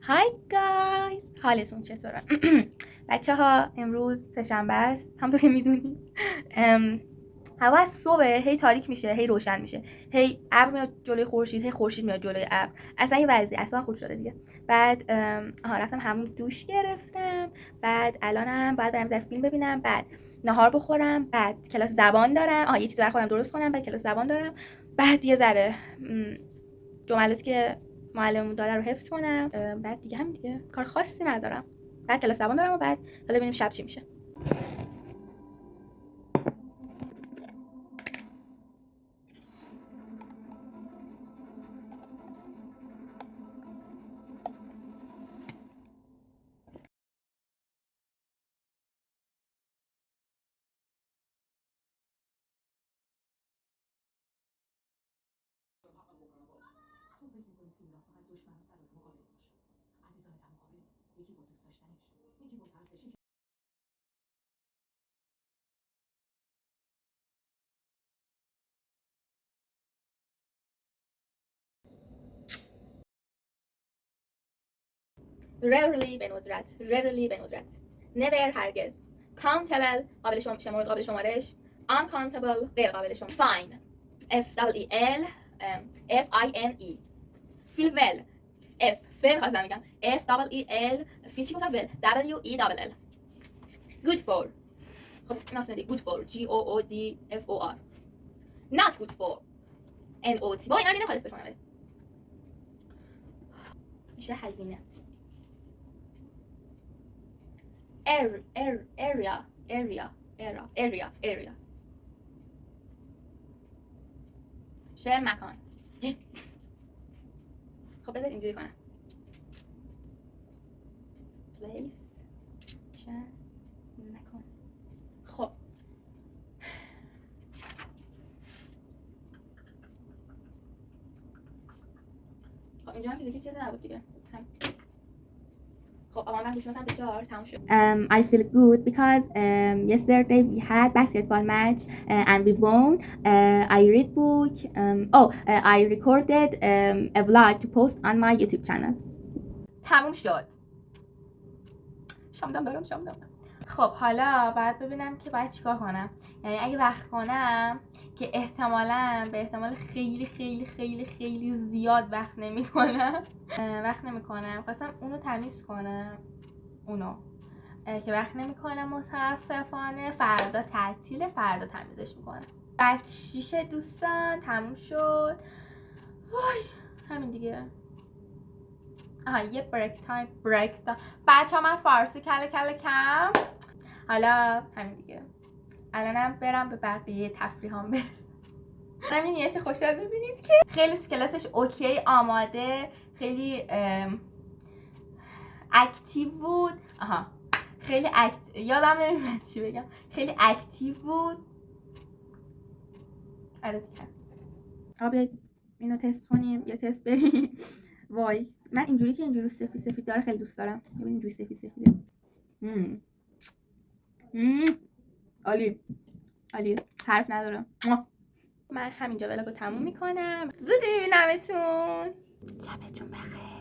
های گایز، حالتون چطوره؟ بچه ها امروز سه‌شنبه است، همونطور که میدونید. هوا از صبح هی تاریک میشه، هی روشن میشه، هی ابر میاد جلوی خورشید، هی خورشید میاد جلوی ابر. اصلا این وضعیت اصلا خورد شده دیگه. بعد رفتم همون دوش گرفتم. بعد الانم باید برم ذره فیلم ببینم. بعد نهار بخورم. بعد کلاس زبان دارم. یه چیزی برای خودم درست کنم. بعد کلاس زبان دارم. بعد یه ذره جملاتی که معلممون داده رو حفظ کنم. بعد دیگه همین دیگه، کار خاصی ندارم. بعد کلاس زبان دارم و بعد حالا ببینیم شب چی میشه. rarely به ندرت، rarely به ندرت، never هرگز، countable قابل شمرد، قابل شمارش، uncountable غیر قابل شمارش، fine f e l f i n e feel well f فعل خواستم بگم f e l feel چی گفتم well w e l l good for خب این اصلا good for g o o d f o r not good for n o t با اینا رو خالص بکنم میشه هزینه area شه مکان. خب بذار اینجوری کنم place شه مکان. خب اینجا هم که دیگه چیزی نبود دیگه. I feel good because yesterday we had basketball match and we won. I read book. I recorded a vlog to post on my YouTube channel. تموم شد. شام دارم. خب حالا باید ببینم که باید چیکار کنم. یعنی اگه وقت کنم که احتمالاً به احتمال خیلی خیلی خیلی خیلی زیاد وقت نمیکنم. خواستم اونو تمیز کنم. که وقت نمیکنم متاسفانه. فردا تعطیل، فردا تمیزش میکنم. بعد شیشه دوستان تموم شد. وای همین دیگه. یه بریک تایم. بچه‌ها من فارسی کله کم. حالا همین دیگه. الانم برم به بقیه تفریحام برسم. همین نیش خوشحال ببینید که خیلی کلاسش اوکی، آماده، خیلی اکتیو بود. خیلی یادم نمیاد چی بگم. خیلی اکتیو بود. آره دیگه. بیایید اینو تست کنیم، یه تست بریم. وای من اینجوری که اینجوری سفید داره خیلی دوست دارم. ببین اینجوری سفیده. عالی حرف نداره. من همینجا ولاگو تموم میکنم. زودی میبینمتون. شبتون بخیر.